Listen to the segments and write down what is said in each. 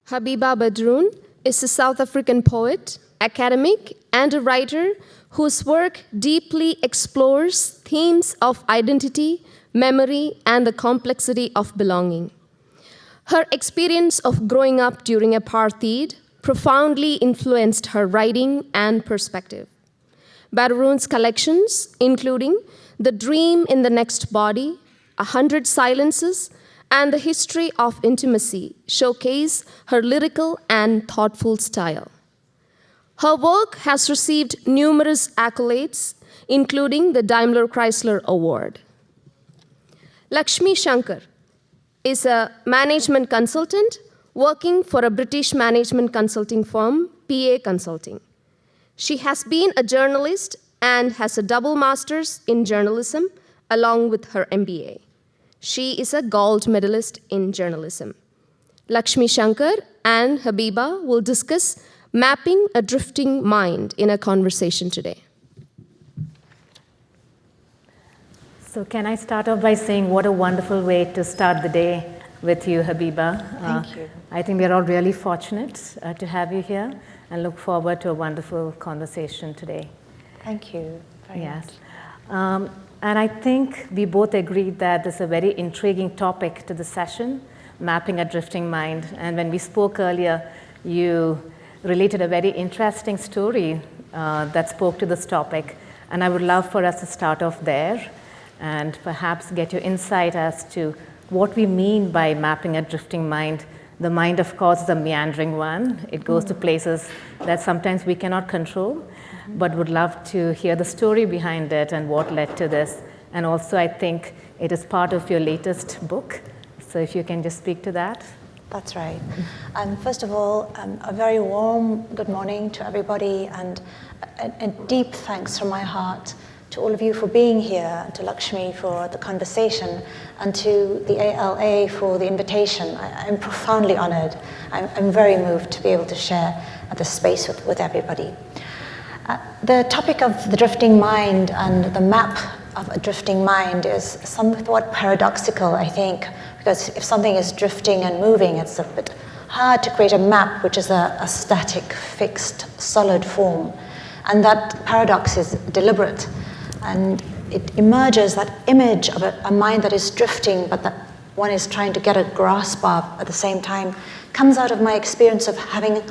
Gabeba Baderoon is a South African poet, academic, and a writer whose work deeply explores themes of identity, memory, and the complexity of belonging. Her experience of growing up during apartheid profoundly influenced her writing and perspective. Baderoon's collections, including The Dream in the Next Body, 100 Silences, and The History of Intimacy, showcase her lyrical and thoughtful style. Her work has received numerous accolades, including the Daimler Chrysler Award. Lakshmi Shankar is a management consultant working for a British management consulting firm, PA Consulting. She has been a journalist and has a double master's in journalism along with her MBA. She is a gold medalist in journalism. Lakshmi Shankar and Gabeba will discuss mapping a drifting mind in a conversation today. So can I start off by saying what a wonderful way to start the day with you, Gabeba. Thank you. I think we're all really fortunate to have you here and look forward to a wonderful conversation today. Thank you very much. And I think we both agreed that this is a very intriguing topic to the session, mapping a drifting mind. And when we spoke earlier, you related a very interesting story that spoke to this topic. And I would love for us to start off there and perhaps get your insight as to what we mean by mapping a drifting mind. The mind, of course, is a meandering one. It goes to places that sometimes we cannot control, but would love to hear the story behind it and what led to this. And also, I think it is part of your latest book. So if you can just speak to that. That's right. And first of all, a very warm good morning to everybody, and a deep thanks from my heart to all of you for being here, to Lakshmi for the conversation, and to the ALA for the invitation. I'm profoundly honored. I'm very moved to be able to share this space with everybody. The topic of the drifting mind and the map of a drifting mind is somewhat paradoxical, I think, because if something is drifting and moving, it's a bit hard to create a map which is a static, fixed, solid form. And that paradox is deliberate. And it emerges, that image of a mind that is drifting, but that one is trying to get a grasp of at the same time, comes out of my experience of having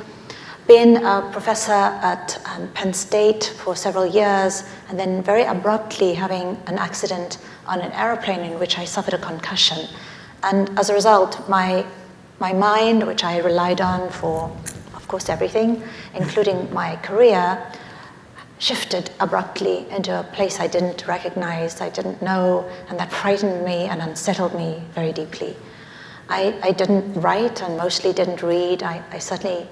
been a professor at Penn State for several years, and then very abruptly having an accident on an airplane in which I suffered a concussion. And as a result, my mind, which I relied on for, of course, everything, including my career, shifted abruptly into a place I didn't recognize, I didn't know, and that frightened me and unsettled me very deeply. I didn't write and mostly didn't read. I certainly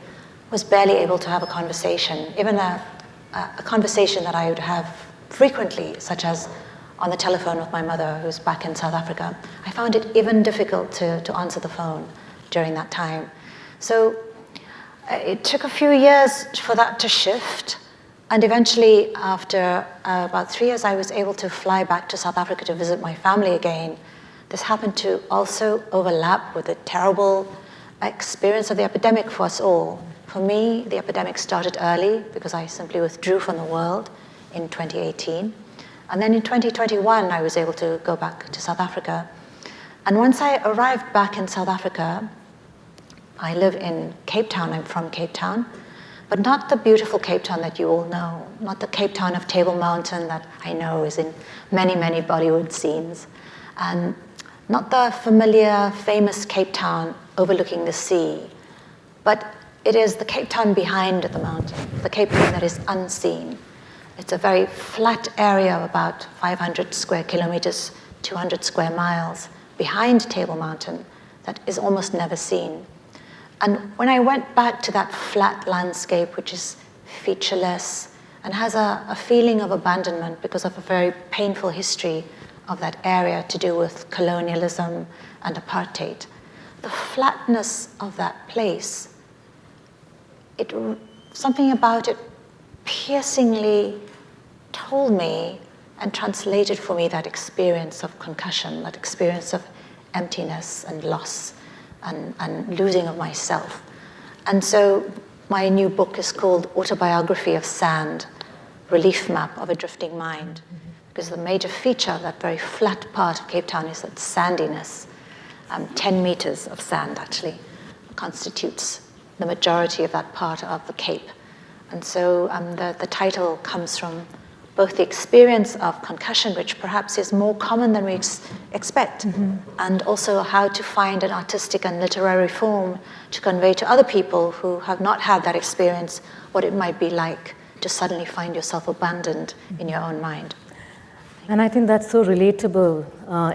was barely able to have a conversation, even a conversation that I would have frequently, such as on the telephone with my mother, who's back in South Africa. I found it even difficult to answer the phone during that time. So it took a few years for that to shift. And eventually, after about 3 years, I was able to fly back to South Africa to visit my family again. This happened to also overlap with the terrible experience of the epidemic for us all. For me, the epidemic started early because I simply withdrew from the world in 2018. And then in 2021, I was able to go back to South Africa. And once I arrived back in South Africa, I live in Cape Town. I'm from Cape Town. But not the beautiful Cape Town that you all know, not the Cape Town of Table Mountain that I know is in many, many Bollywood scenes, and not the familiar, famous Cape Town overlooking the sea, but it is the Cape Town behind the mountain, the Cape Town that is unseen. It's a very flat area of about 500 square kilometers, 200 square miles behind Table Mountain that is almost never seen. And when I went back to that flat landscape, which is featureless and has a feeling of abandonment because of a very painful history of that area to do with colonialism and apartheid, the flatness of that place, something about it piercingly told me and translated for me that experience of concussion, that experience of emptiness and loss and losing of myself. And so my new book is called Autobiography of Sand, Relief Map of a Drifting Mind. Because the major feature of that very flat part of Cape Town is that sandiness. 10 meters of sand actually constitutes the majority of that part of the Cape. And so the title comes from both the experience of concussion, which perhaps is more common than we expect, and also how to find an artistic and literary form to convey to other people who have not had that experience what it might be like to suddenly find yourself abandoned in your own mind. And I think that's so relatable,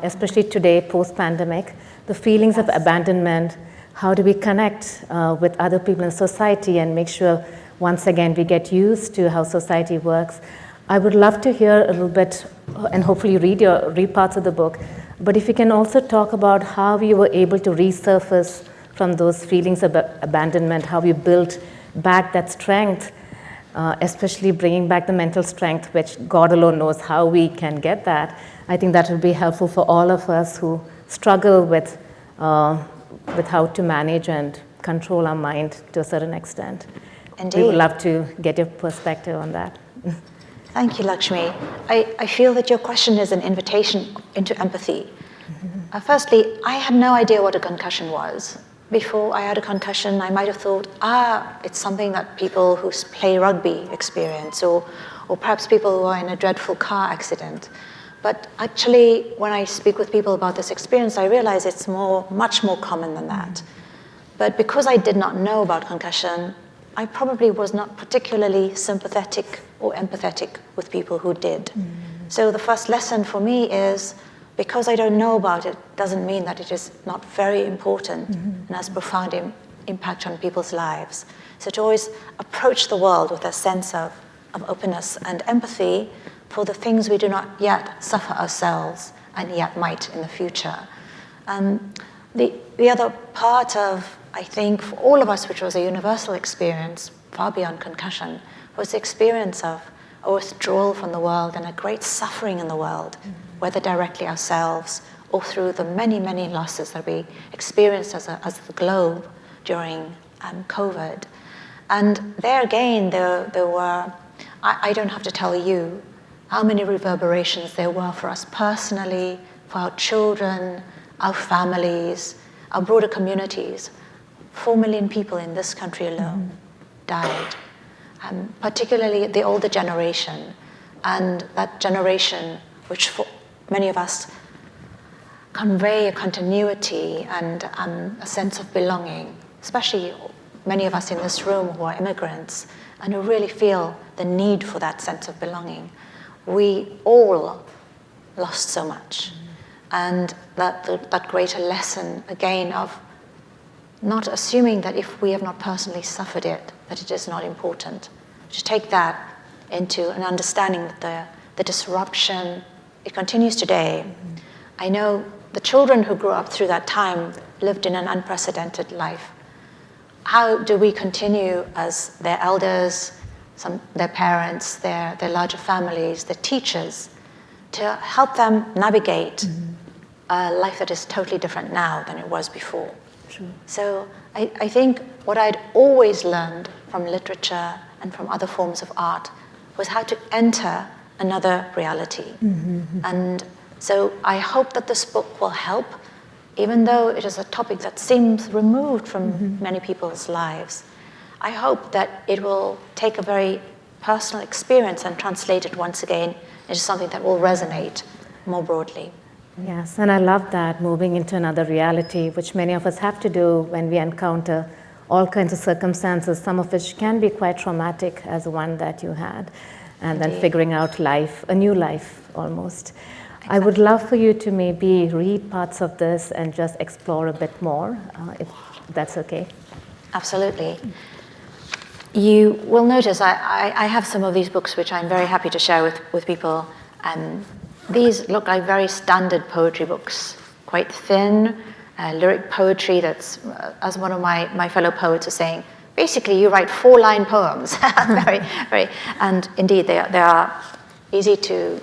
especially today, post-pandemic, the feelings of abandonment. How do we connect with other people in society and make sure, once again, we get used to how society works? I would love to hear a little bit, and hopefully read parts of the book, but if you can also talk about how you were able to resurface from those feelings of abandonment, how you built back that strength, especially bringing back the mental strength, which God alone knows how we can get that. I think that will be helpful for all of us who struggle with how to manage and control our mind to a certain extent. Indeed. We would love to get your perspective on that. Thank you, Lakshmi. I feel that your question is an invitation into empathy. Firstly, I had no idea what a concussion was. Before I had a concussion, I might have thought, it's something that people who play rugby experience, or perhaps people who are in a dreadful car accident. But actually, when I speak with people about this experience, I realize it's much more common than that. But because I did not know about concussion, I probably was not particularly sympathetic or empathetic with people who did. So the first lesson for me is, because I don't know about it, doesn't mean that it is not very important and has profound impact on people's lives. So to always approach the world with a sense of openness and empathy for the things we do not yet suffer ourselves and yet might in the future. The other part of, I think, for all of us, which was a universal experience, far beyond concussion, was the experience of a withdrawal from the world and a great suffering in the world, whether directly ourselves or through the many, many losses that we experienced as the globe during COVID. And there again, there were, I don't have to tell you how many reverberations there were for us personally, for our children, our families, our broader communities. 4 million people in this country alone died, particularly the older generation, and that generation which for many of us convey a continuity and a sense of belonging, especially many of us in this room who are immigrants and who really feel the need for that sense of belonging. We all lost so much. And that greater lesson, again, of not assuming that if we have not personally suffered it, that it is not important. To take that into an understanding that the disruption, it continues today. I know the children who grew up through that time lived in an unprecedented life. How do we continue as their elders, their parents, their larger families, their teachers, to help them navigate a life that is totally different now than it was before? True. So I think what I'd always learned from literature and from other forms of art was how to enter another reality. And so I hope that this book will help, even though it is a topic that seems removed from many people's lives. I hope that it will take a very personal experience and translate it once again into something that will resonate more broadly. Yes, and I love that, moving into another reality, which many of us have to do when we encounter all kinds of circumstances, some of which can be quite traumatic, as the one that you had, and Indeed. then figuring out life, a new life almost. Exactly. I would love for you to maybe read parts of this and just explore a bit more, if that's okay. Absolutely. You will notice I have some of these books which I'm very happy to share with people. These look like very standard poetry books, quite thin, lyric poetry that's, as one of my fellow poets was saying, basically you write 4-line poems. very, and indeed they are easy to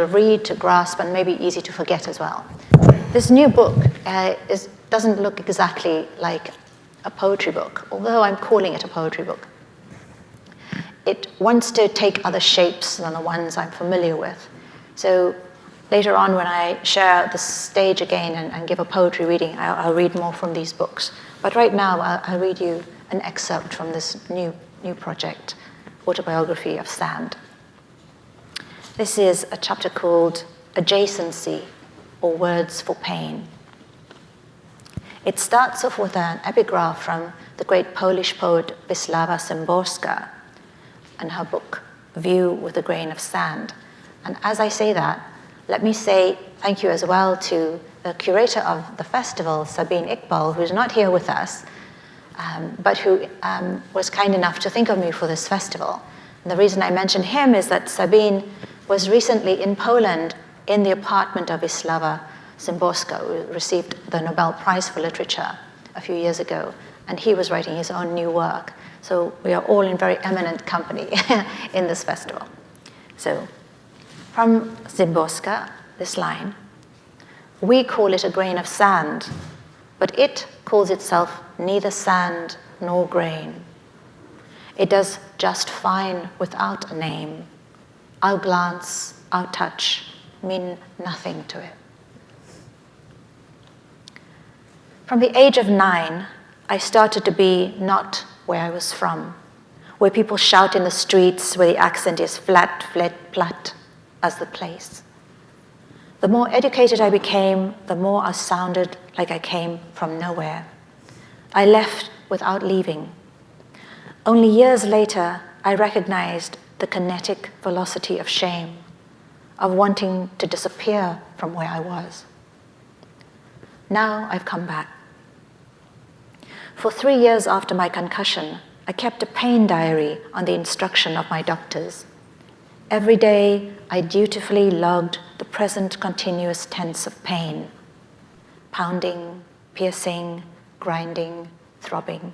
read, to grasp, and maybe easy to forget as well. This new book doesn't look exactly like a poetry book, although I'm calling it a poetry book. It wants to take other shapes than the ones I'm familiar with. So later on, when I share the stage again and give a poetry reading, I'll read more from these books. But right now, I'll read you an excerpt from this new project, Autobiography of Sand. This is a chapter called Adjacency, or Words for Pain. It starts off with an epigraph from the great Polish poet Wisława Szymborska and her book, View with a Grain of Sand. And as I say that, let me say thank you as well to the curator of the festival, Sabine Iqbal, who's not here with us, but who was kind enough to think of me for this festival. And the reason I mention him is that Sabine was recently in Poland in the apartment of Wisława Szymborska, who received the Nobel Prize for Literature a few years ago, and he was writing his own new work. So we are all in very eminent company in this festival. So from Szymborska, this line: we call it a grain of sand, but it calls itself neither sand nor grain. It does just fine without a name. Our glance, our touch mean nothing to it. From the age of 9, I started to be not where I was from, where people shout in the streets, where the accent is flat, platt as the place. The more educated I became, the more I sounded like I came from nowhere. I left without leaving. Only years later, I recognized the kinetic velocity of shame, of wanting to disappear from where I was. Now I've come back. For 3 years after my concussion, I kept a pain diary on the instruction of my doctors. Every day, I dutifully logged the present continuous tense of pain: pounding, piercing, grinding, throbbing.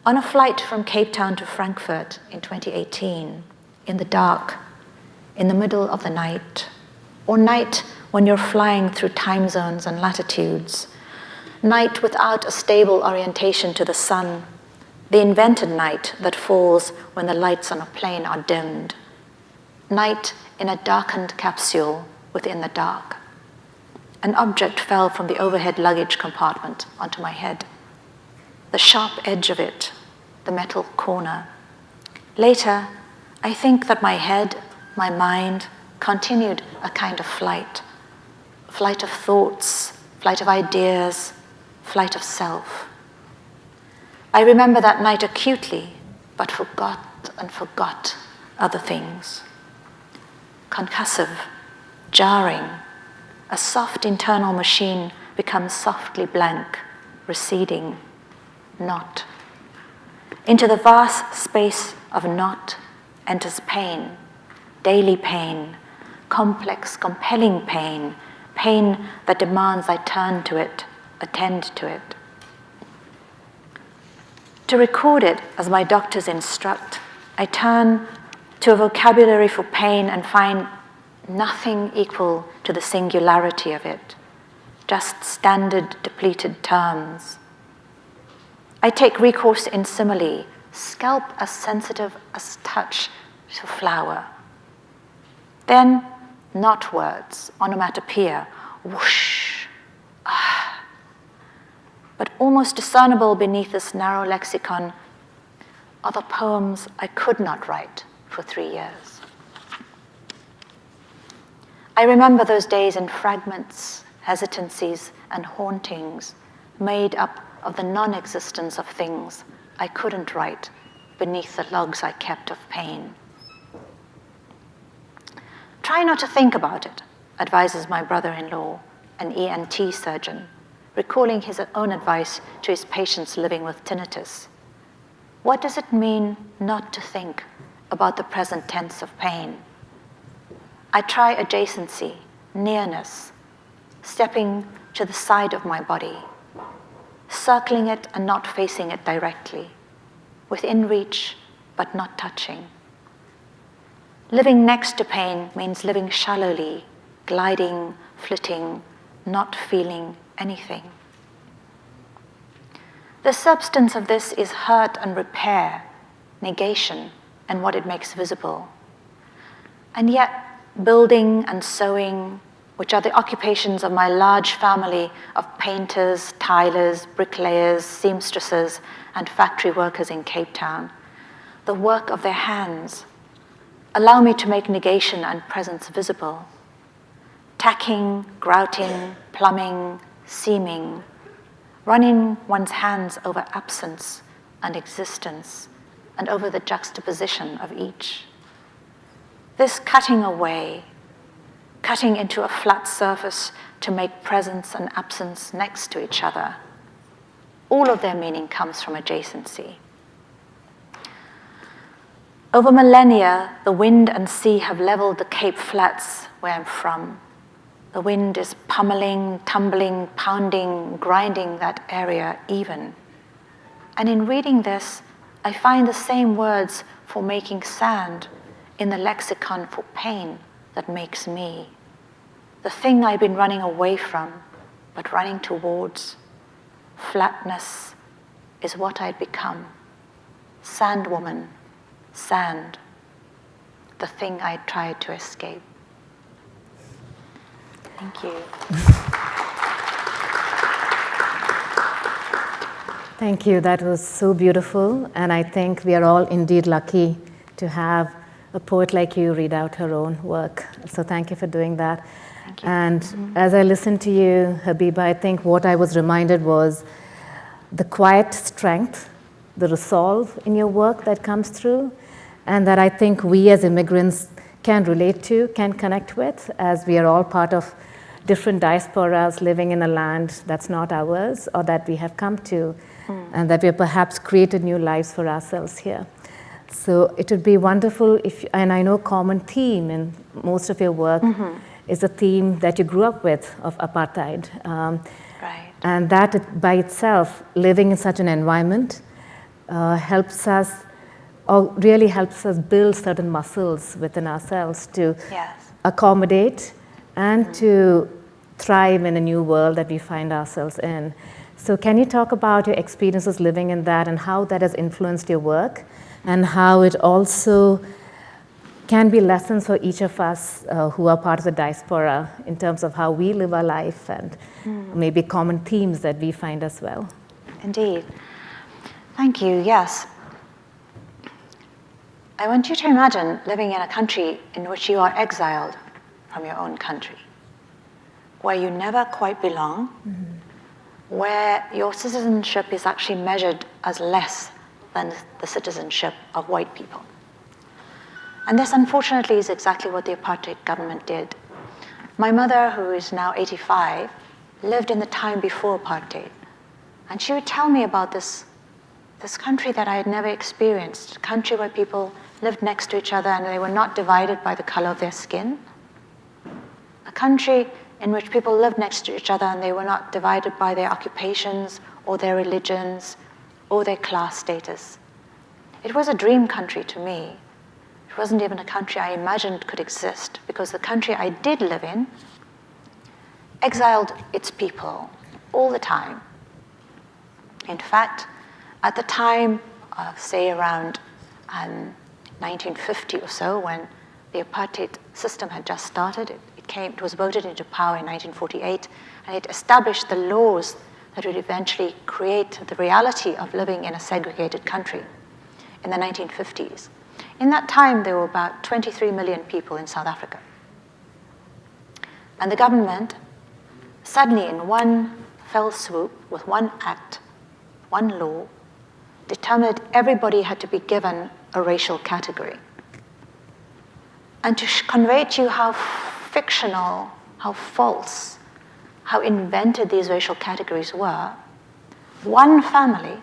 On a flight from Cape Town to Frankfurt in 2018, in the dark, in the middle of the night, or night when you're flying through time zones and latitudes, night without a stable orientation to the sun, the invented night that falls when the lights on a plane are dimmed, night in a darkened capsule within the dark. An object fell from the overhead luggage compartment onto my head. The sharp edge of it, the metal corner. Later, I think that my head, my mind, continued a kind of flight of thoughts, flight of ideas, flight of self. I remember that night acutely, but forgot other things. Concussive, jarring, a soft internal machine becomes softly blank, receding, not. Into the vast space of not enters pain, daily pain, complex, compelling pain, pain that demands I turn to it, attend to it. To record it as my doctors instruct, I turn to a vocabulary for pain and find nothing equal to the singularity of it, just standard depleted terms. I take recourse in simile, scalp as sensitive as touch to flower. Then, not words, onomatopoeia, whoosh, ah. But almost discernible beneath this narrow lexicon are the poems I could not write for 3 years. I remember those days in fragments, hesitancies, and hauntings made up of the non-existence of things I couldn't write beneath the logs I kept of pain. Try not to think about it, advises my brother-in-law, an ENT surgeon, recalling his own advice to his patients living with tinnitus. What does it mean not to think about the present tense of pain? I try adjacency, nearness, stepping to the side of my body, circling it and not facing it directly, within reach but not touching. Living next to pain means living shallowly, gliding, flitting, not feeling anything. The substance of this is hurt and repair, negation, and what it makes visible. And yet, building and sewing, which are the occupations of my large family of painters, tilers, bricklayers, seamstresses, and factory workers in Cape Town, the work of their hands, allow me to make negation and presence visible. Tacking, grouting, plumbing, seaming, running one's hands over absence and existence and over the juxtaposition of each. This cutting away, cutting into a flat surface to make presence and absence next to each other, all of their meaning comes from adjacency. Over millennia, the wind and sea have leveled the Cape Flats where I'm from. The wind is pummeling, tumbling, pounding, grinding that area even. And in reading this, I find the same words for making sand in the lexicon for pain that makes me. The thing I've been running away from, but running towards. Flatness is what I'd become. Sandwoman, sand, the thing I tried to escape. Thank you. Thank you. That was so beautiful. And I think we are all indeed lucky to have a poet like you read out her own work. So thank you for doing that. Thank you. And as I listened to you, Gabeba, I think what I was reminded was the quiet strength, the resolve in your work that comes through, and that I think we as immigrants can relate to, can connect with, as we are all part of different diasporas living in a land that's not ours or that we have come to, and that we have perhaps created new lives for ourselves here. So it would be wonderful if, and I know common theme in most of your work is a theme that you grew up with of apartheid. Right. And that by itself, living in such an environment, helps us, or really helps us build certain muscles within ourselves to Yes. accommodate and to thrive in a new world that we find ourselves in. So can you talk about your experiences living in that and how that has influenced your work, and how it also can be lessons for each of us who are part of the diaspora in terms of how we live our life and maybe common themes that we find as well? Indeed. Thank you. Yes. I want you to imagine living in a country in which you are exiled from your own country, where you never quite belong, where your citizenship is actually measured as less than the citizenship of white people. And this, unfortunately, is exactly what the apartheid government did. My mother, who is now 85, lived in the time before apartheid. And she would tell me about this country that I had never experienced, a country where people lived next to each other and they were not divided by the color of their skin. A country in which people lived next to each other and they were not divided by their occupations or their religions or their class status. It was a dream country to me. It wasn't even a country I imagined could exist, because the country I did live in exiled its people all the time. In fact, at the time, say around 1950 or so, when the apartheid system had just started, it was voted into power in 1948, and it established the laws that would eventually create the reality of living in a segregated country in the 1950s. In that time, there were about 23 million people in South Africa. And the government, suddenly in one fell swoop, with one act, one law, determined everybody had to be given a racial category. And to convey to you how fictional, how false, how invented these racial categories were, one family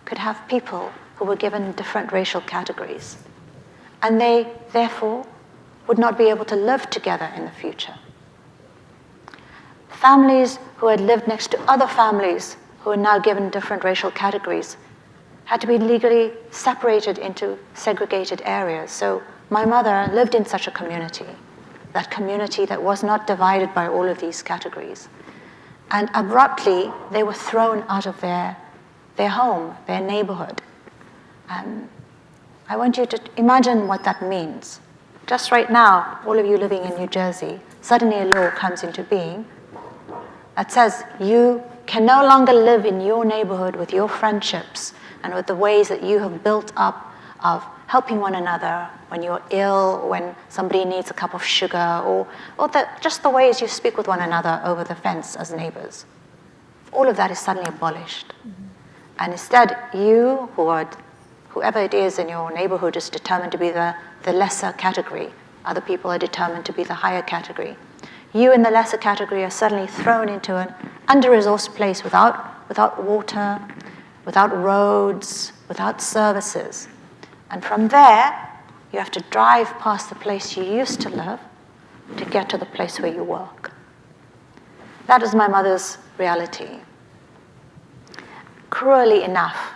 could have people who were given different racial categories. And they, therefore, would not be able to live together in the future. Families who had lived next to other families who were now given different racial categories had to be legally separated into segregated areas. So my mother lived in such a community that was not divided by all of these categories. And abruptly, they were thrown out of their their home, their neighborhood. I want you to imagine what that means. Just right now, all of you living in New Jersey, suddenly a law comes into being that says you can no longer live in your neighborhood with your friendships and with the ways that you have built up of helping one another when you're ill, when somebody needs a cup of sugar, or just the ways you speak with one another over the fence as neighbors. All of that is suddenly abolished. And instead, you, whoever it is in your neighborhood, is determined to be the lesser category. Other people are determined to be the higher category. You in the lesser category are suddenly thrown into an under-resourced place without water, without roads, without services. And from there, you have to drive past the place you used to live to get to the place where you work. That was my mother's reality. Cruelly enough,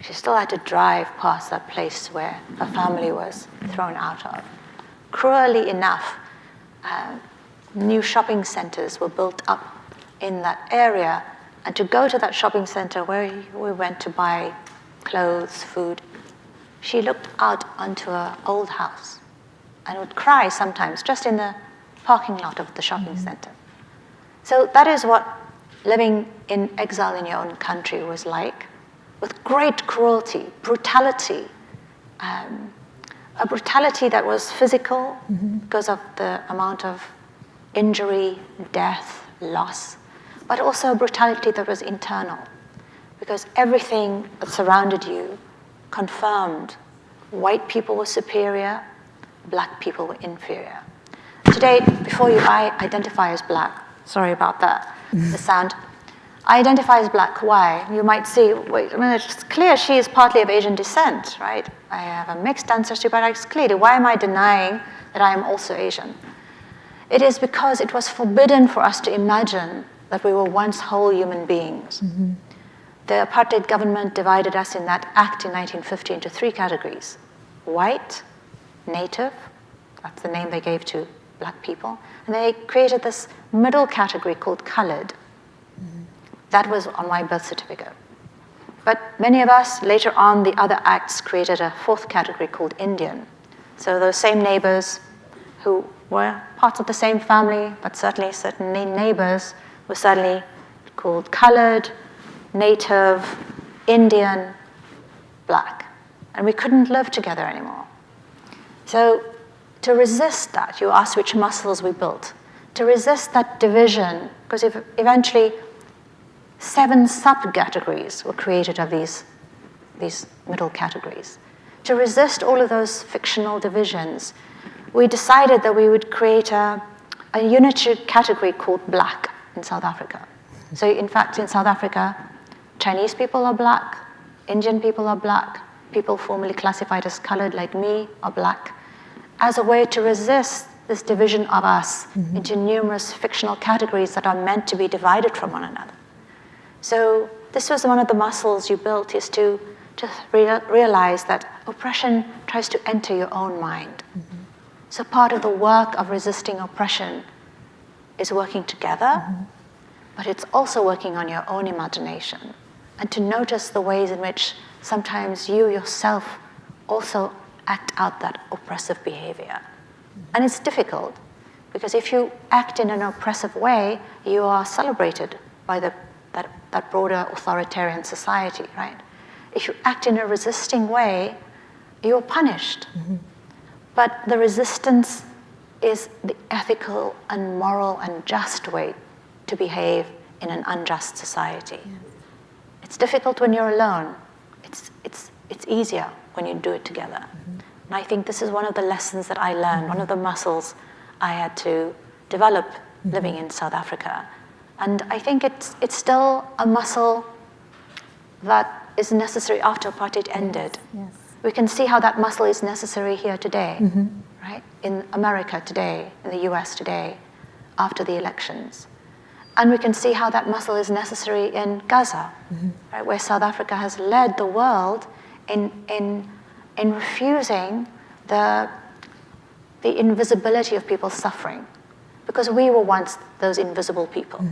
she still had to drive past that place where her family was thrown out of. Cruelly enough, new shopping centers were built up in that area, and to go to that shopping center where we went to buy clothes, food, she looked out onto an old house and would cry sometimes just in the parking lot of the shopping center. So that is what living in exile in your own country was like, with great cruelty, brutality, a brutality that was physical because of the amount of injury, death, loss, but also a brutality that was internal, because everything that surrounded you confirmed white people were superior, black people were inferior. Today, before you identify as black, sorry about that, the sound, I identify as black. Why? You might see, wait, I mean, it's clear she is partly of Asian descent, right? I have a mixed ancestry, but it's clear. Why am I denying that I am also Asian? It is because it was forbidden for us to imagine that we were once whole human beings. The apartheid government divided us in that act in 1950 into 3 categories: white, native, that's the name they gave to black people, and they created this middle category called colored. That was on my birth certificate. But many of us, later on, the other acts created a 4th category called Indian. So those same neighbors who were parts of the same family, but certainly neighbors, were suddenly called colored, native, Indian, black. And we couldn't live together anymore. So to resist that, you asked which muscles we built. To resist that division, because eventually 7 subcategories were created of these middle categories. To resist all of those fictional divisions, we decided that we would create a unitary category called black in South Africa. So in fact, in South Africa, Chinese people are black, Indian people are black, people formerly classified as colored like me are black, as a way to resist this division of us into numerous fictional categories that are meant to be divided from one another. So this was one of the muscles you built, is to realize that oppression tries to enter your own mind. So part of the work of resisting oppression is working together, but it's also working on your own imagination, and to notice the ways in which sometimes you yourself also act out that oppressive behavior. And it's difficult, because if you act in an oppressive way, you are celebrated by that broader authoritarian society, right? If you act in a resisting way, you're punished. But the resistance is the ethical and moral and just way to behave in an unjust society. It's difficult when you're alone. It's easier when you do it together. And I think this is one of the lessons that I learned, one of the muscles I had to develop living in South Africa. And I think it's still a muscle that is necessary after apartheid ended. Yes. We can see how that muscle is necessary here today, right? In America today, in the US today, after the elections. And we can see how that muscle is necessary in Gaza, right, where South Africa has led the world in refusing the invisibility of people's suffering, because we were once those invisible people.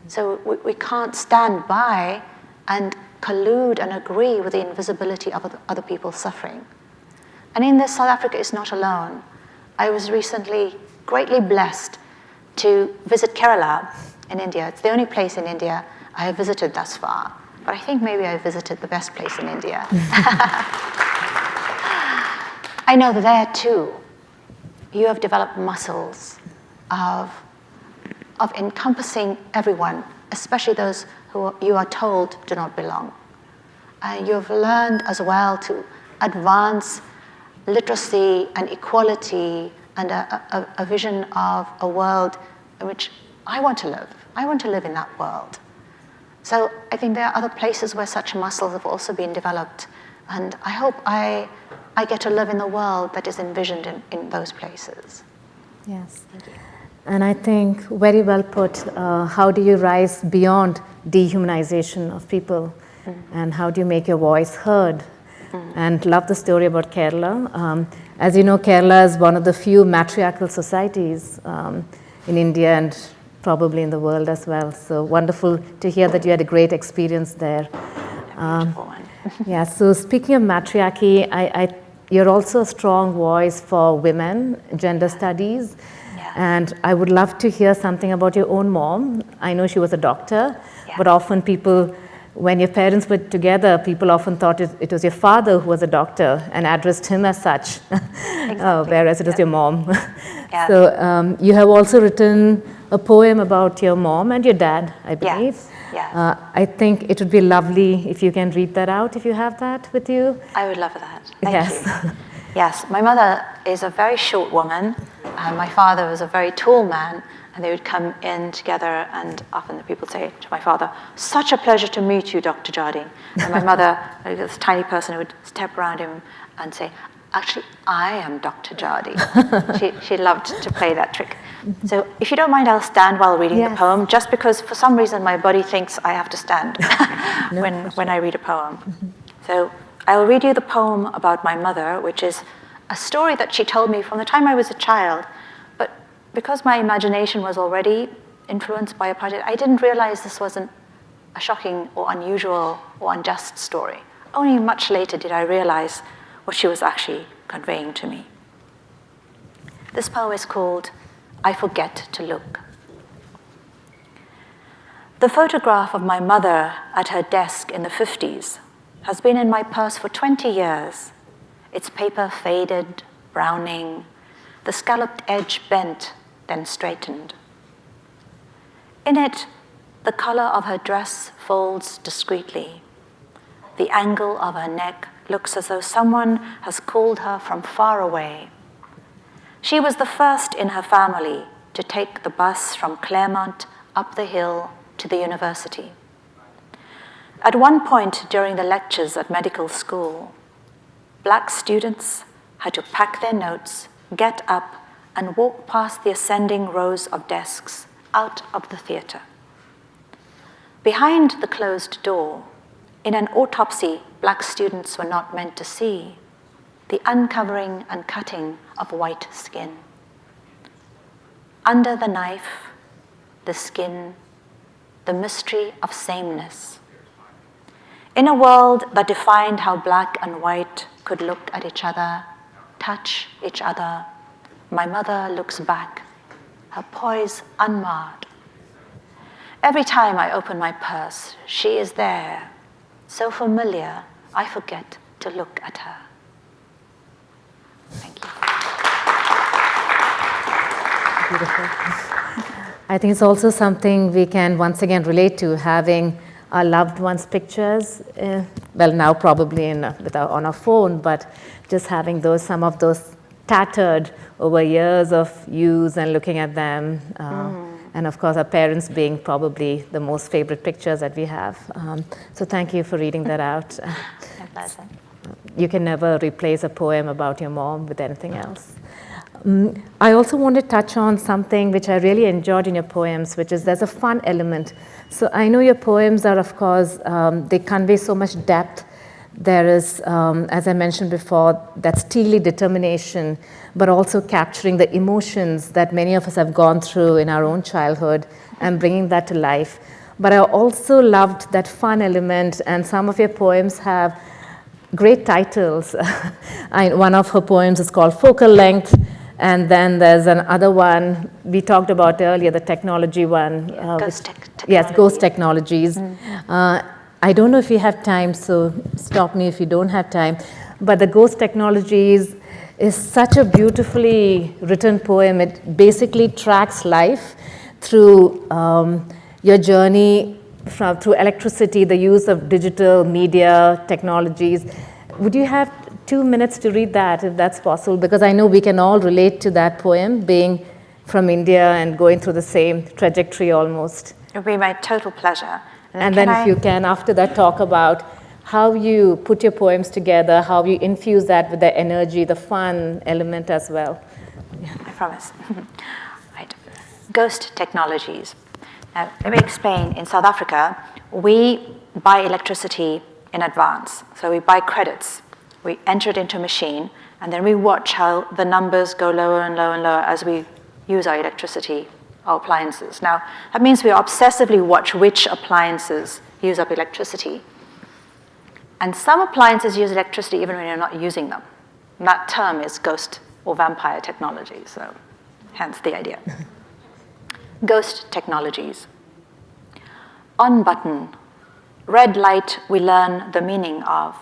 So we can't stand by and collude and agree with the invisibility of other people's suffering. And in this, South Africa is not alone. I was recently greatly blessed to visit Kerala in India. It's the only place in India I have visited thus far, but I think maybe I visited the best place in India. I know that there too, you have developed muscles of encompassing everyone, especially those who you are told do not belong. You've learned as well to advance literacy and equality and a vision of a world in which I want to live. I want to live in that world. So I think there are other places where such muscles have also been developed, and I hope I get to live in the world that is envisioned in those places. Yes. And I think very well put, how do you rise beyond dehumanization of people? And how do you make your voice heard? And love the story about Kerala. As you know, Kerala is one of the few matriarchal societies in India and probably in the world as well. So wonderful to hear that you had a great experience there. Yeah, so speaking of matriarchy, you're also a strong voice for women, gender studies. Yeah. And I would love to hear something about your own mom. I know she was a doctor, but often people, when your parents were together, people often thought it was your father who was a doctor and addressed him as such, whereas it was your mom. So you have also written a poem about your mom and your dad, I believe. Yeah. I think it would be lovely if you can read that out, if you have that with you. I would love that. Thank you. Yes, my mother is a very short woman, and my father was a very tall man, and they would come in together, and often the people say to my father, "Such a pleasure to meet you, Dr. Jardine." And my mother, this tiny person, would step around him and say, "Actually, I am Dr. Jardine." She loved to play that trick. So if you don't mind, I'll stand while reading the poem, just because for some reason my body thinks I have to stand when I read a poem. So I'll read you the poem about my mother, which is a story that she told me from the time I was a child. But because my imagination was already influenced by apartheid, I didn't realize this wasn't a shocking or unusual or unjust story. Only much later did I realize what she was actually conveying to me. This poem is called I Forget to Look. The photograph of my mother at her desk in the 50s has been in my purse for 20 years. Its paper faded, browning, the scalloped edge bent, then straightened. In it, the color of her dress folds discreetly. The angle of her neck looks as though someone has called her from far away. She was the first in her family to take the bus from Claremont up the hill to the university. At one point during the lectures at medical school, Black students had to pack their notes, get up, and walk past the ascending rows of desks out of the theater. Behind the closed door, in an autopsy Black students were not meant to see, the uncovering and cutting of white skin. Under the knife, the skin, the mystery of sameness. In a world that defined how Black and white could look at each other, touch each other, my mother looks back, her poise unmarred. Every time I open my purse, she is there, so familiar, I forget to look at her. Thank you. Beautiful. I think it's also something we can once again relate to, having our loved ones' pictures, well, now probably on our phone, but just having some of those tattered over years of use and looking at them. And of course, our parents being probably the most favorite pictures that we have. So thank you for reading that out. My pleasure. You can never replace a poem about your mom with anything else. I also want to touch on something which I really enjoyed in your poems, which is there's a fun element. So I know your poems are, of course, they convey so much depth. There is, as I mentioned before, that steely determination, but also capturing the emotions that many of us have gone through in our own childhood and bringing that to life. But I also loved that fun element, and some of your poems have great titles. One of her poems is called Focal Length, and then there's another one we talked about earlier, the technology one. Yes, Ghost Technologies. I don't know if you have time, so stop me if you don't have time. But the Ghost Technologies is such a beautifully written poem. It basically tracks life through your journey through electricity, the use of digital media technologies. Would you have 2 minutes to read that, if that's possible? Because I know we can all relate to that poem, being from India and going through the same trajectory almost. It would be my total pleasure. And then if you can, after that, talk about how you put your poems together, how you infuse that with the energy, the fun element as well. I promise. Right. Ghost Technologies. Now, let me explain. In South Africa, we buy electricity in advance. So we buy credits. We enter it into a machine, and then we watch how the numbers go lower and lower and lower as we use our electricity, our appliances. Now, that means we obsessively watch which appliances use up electricity. And some appliances use electricity even when you're not using them. And that term is ghost or vampire technology, so hence the idea. Ghost Technologies. On button, red light we learn the meaning of.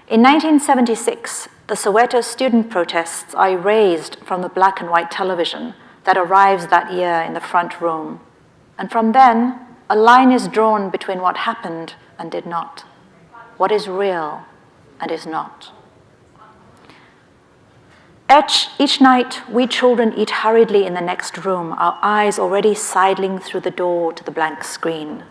In 1976, the Soweto student protests are erased from the black and white television that arrives that year in the front room. And from then, a line is drawn between what happened and did not, what is real and is not. Each night, we children eat hurriedly in the next room, our eyes already sidling through the door to the blank screen.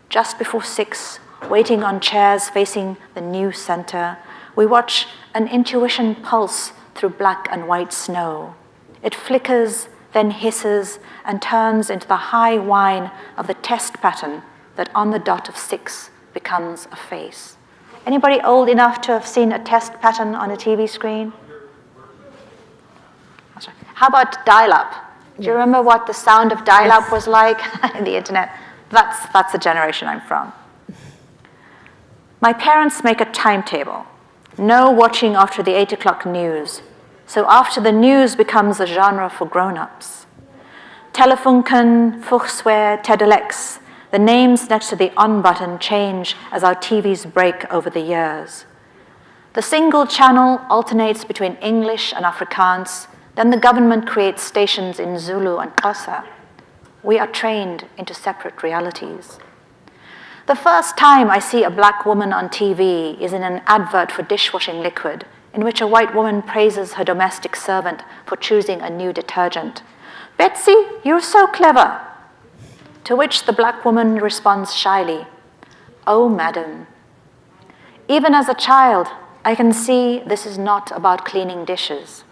Just before 6, waiting on chairs facing the new center, we watch an intuition pulse through black and white snow. It flickers, then hisses, and turns into the high whine of the test pattern that on the dot of 6 becomes a face. Anybody old enough to have seen a test pattern on a TV screen? How about dial-up? Do you remember what the sound of dial-up was like in the internet? That's the generation I'm from. My parents make a timetable. No watching after the 8 o'clock news. So after the news becomes a genre for grown-ups. Telefunken, Fuchswehr, Tedelex. The names next to the on button change as our TVs break over the years. The single channel alternates between English and Afrikaans. Then the government creates stations in Zulu and Xhosa. We are trained into separate realities. The first time I see a black woman on TV is in an advert for dishwashing liquid, in which a white woman praises her domestic servant for choosing a new detergent. "Betsy, you're so clever." To which the black woman responds shyly, "Oh, madam." Even as a child, I can see this is not about cleaning dishes,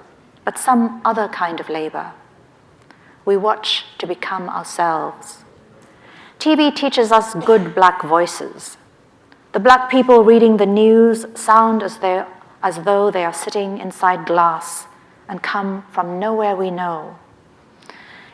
but some other kind of labor. We watch to become ourselves. TV teaches us good black voices. The black people reading the news sound as though they are sitting inside glass and come from nowhere we know.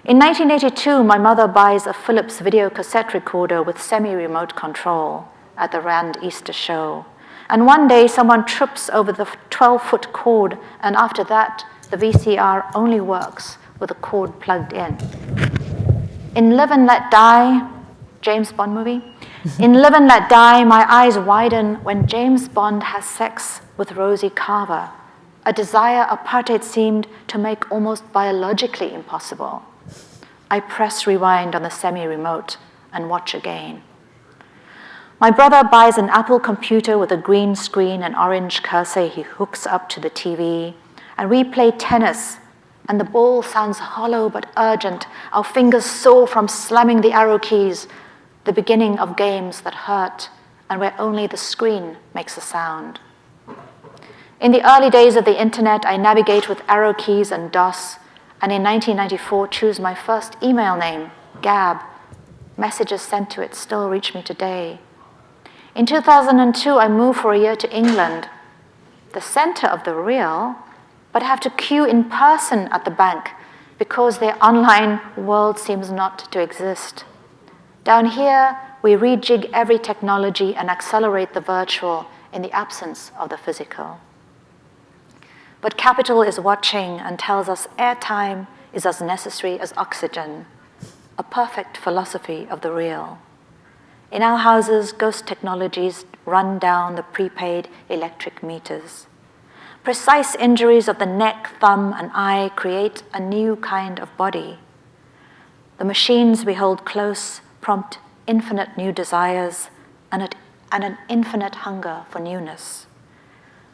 In 1982, my mother buys a Philips video cassette recorder with semi-remote control at the Rand Easter show. And one day, someone trips over the 12-foot cord, and after that, the VCR only works with a cord plugged in. In Live and Let Die, James Bond movie, in Live and Let Die, my eyes widen when James Bond has sex with Rosie Carver, a desire apartheid seemed to make almost biologically impossible. I press rewind on the semi-remote and watch again. My brother buys an Apple computer with a green screen and orange cursor he hooks up to the TV, and we play tennis, and the ball sounds hollow but urgent. Our fingers sore from slamming the arrow keys, the beginning of games that hurt and where only the screen makes a sound. In the early days of the internet, I navigate with arrow keys and DOS, and in 1994 choose my first email name, Gab. Messages sent to it still reach me today. In 2002, I moved for a year to England, the center of the real, but have to queue in person at the bank because their online world seems not to exist. Down here, we rejig every technology and accelerate the virtual in the absence of the physical. But capital is watching and tells us airtime is as necessary as oxygen, a perfect philosophy of the real. In our houses, ghost technologies run down the prepaid electric meters. Precise injuries of the neck, thumb, and eye create a new kind of body. The machines we hold close prompt infinite new desires and an infinite hunger for newness.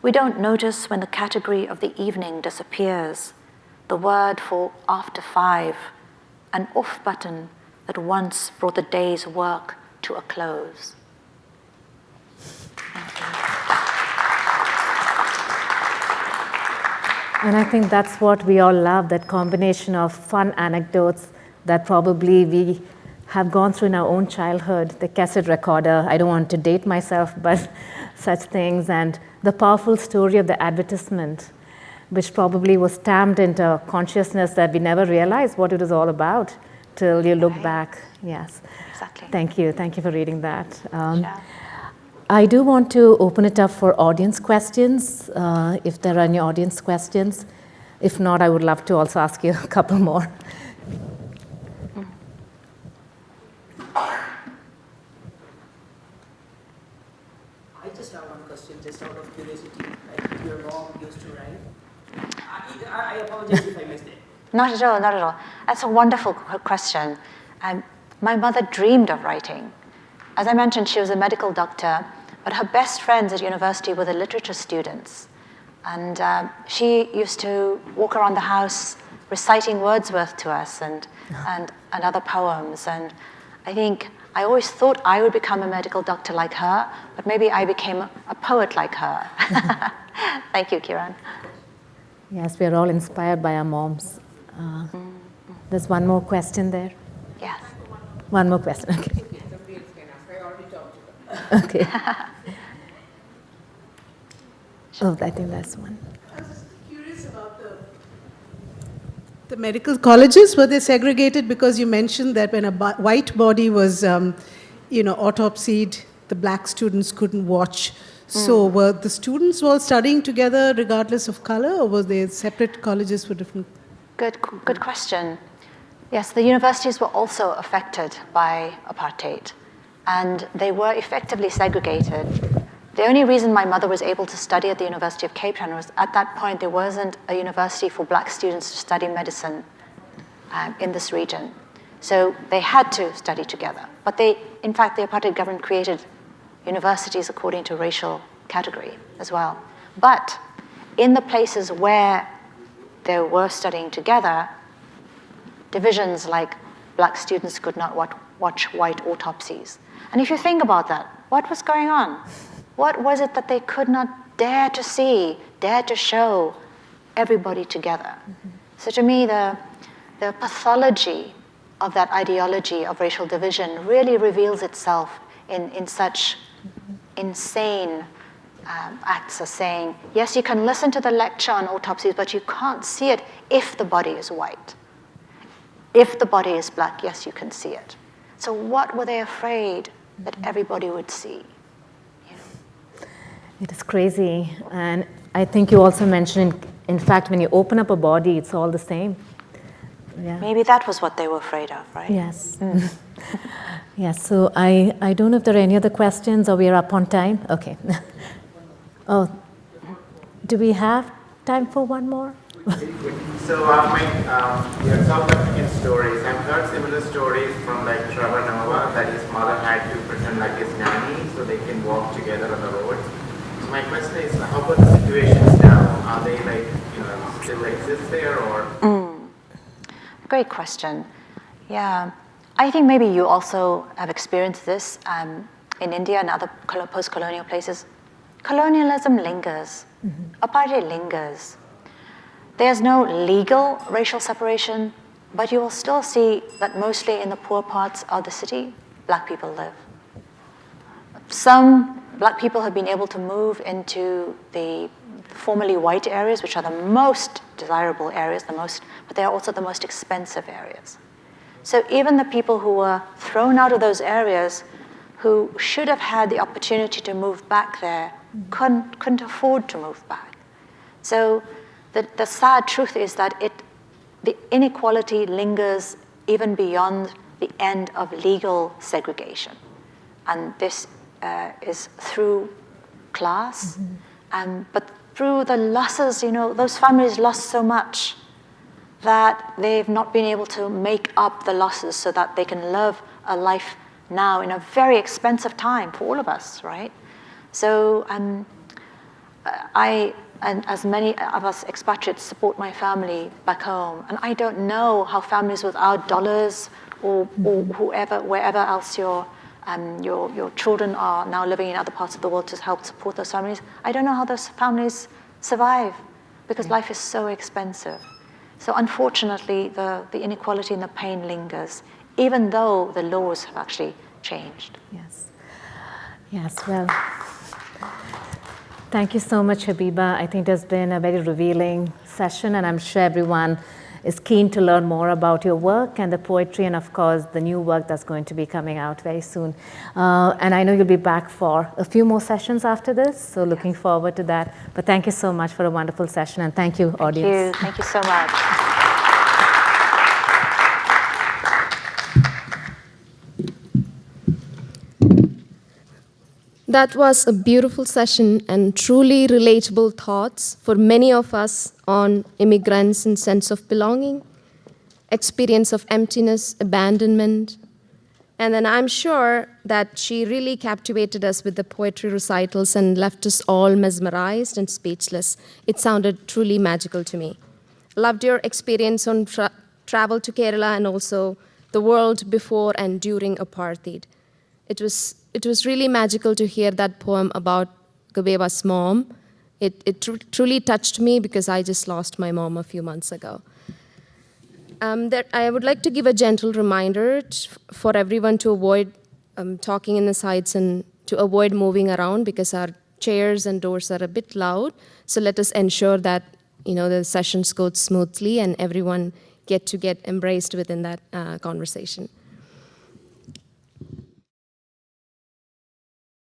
We don't notice when the category of the evening disappears, the word for after 5, an off button that once brought the day's work to a close. And I think that's what we all love, that combination of fun anecdotes that probably we have gone through in our own childhood, the cassette recorder, I don't want to date myself, but such things, and the powerful story of the advertisement, which probably was stamped into consciousness that we never realized what it was all about till you look back. Yes. Exactly. Thank you for reading that. Sure. I do want to open it up for audience questions, if there are any audience questions. If not, I would love to also ask you a couple more. I just have one question, just out of curiosity. Like your mom used to write. I apologize if I missed it. Not at all, not at all. That's a wonderful question. My mother dreamed of writing. As I mentioned, she was a medical doctor, but her best friends at university were the literature students. And she used to walk around the house reciting Wordsworth to us and other poems. And I think I always thought I would become a medical doctor like her, but maybe I became a poet like her. Thank you, Kiran. Yes, we are all inspired by our moms. There's one more question there. Yes. One more question, okay. Somebody else can ask. I already talked to them. Okay. Oh, I think that's one. I was just curious about the medical colleges. Were they segregated because you mentioned that when a white body was, autopsied, the black students couldn't watch. So were the students all studying together regardless of color, or were they separate colleges for different? Good question. Yes, the universities were also affected by apartheid, and they were effectively segregated. The only reason my mother was able to study at the University of Cape Town was at that point there wasn't a university for black students to study medicine in this region. So they had to study together. But in fact, the apartheid government created universities according to racial category as well. But in the places where they were studying together, divisions like black students could not watch white autopsies. And if you think about that, what was going on? What was it that they could not dare to see, dare to show everybody together? So to me, the pathology of that ideology of racial division really reveals itself in such insane acts as saying, yes, you can listen to the lecture on autopsies, but you can't see it if the body is white. If the body is black, yes, you can see it. So what were they afraid that everybody would see? It is crazy. And I think you also mentioned, in fact, when you open up a body, it's all the same. Yeah. Maybe that was what they were afraid of, right? Yes. Yes, so I don't know if there are any other questions or we are up on time. Okay. Oh, do we have time for one more? Very quick. So your South African stories, I've heard similar stories from like Trevor Noah, that his mother had to pretend like his nanny so they can walk together on the roads. So my question is, how about the situations now? Are they still exist there or? Great question. Yeah, I think maybe you also have experienced this in India and other post-colonial places. Colonialism lingers. Apartheid lingers. There's no legal racial separation, but you will still see that mostly in the poor parts of the city, black people live. Some black people have been able to move into the formerly white areas, which are the most desirable areas, but they are also the most expensive areas. So even the people who were thrown out of those areas, who should have had the opportunity to move back there, couldn't afford to move back. So the sad truth is that the inequality lingers even beyond the end of legal segregation. And this is through class, but through the losses, those families lost so much that they've not been able to make up the losses so that they can live a life now in a very expensive time for all of us, right? So and as many of us expatriates support my family back home, and I don't know how families without dollars or whoever, wherever else your children are now living in other parts of the world to help support those families, I don't know how those families survive because life is so expensive. So unfortunately, the inequality and the pain lingers, even though the laws have actually changed. Yes, well, thank you so much, Gabeba. I think it has been a very revealing session, and I'm sure everyone is keen to learn more about your work and the poetry, and of course, the new work that's going to be coming out very soon. And I know you'll be back for a few more sessions after this, so looking forward to that. But thank you so much for a wonderful session, and thank you, audience. Thank you so much. That was a beautiful session and truly relatable thoughts for many of us on immigrants and sense of belonging, experience of emptiness, abandonment. And then I'm sure that she really captivated us with the poetry recitals and left us all mesmerized and speechless. It sounded truly magical to me. Loved your experience on travel to Kerala and also the world before and during apartheid. It was really magical to hear that poem about Gabeba's mom. It truly touched me because I just lost my mom a few months ago. I would like to give a gentle reminder for everyone to avoid talking in the sides and to avoid moving around because our chairs and doors are a bit loud. So let us ensure that the sessions go smoothly and everyone get embraced within that conversation.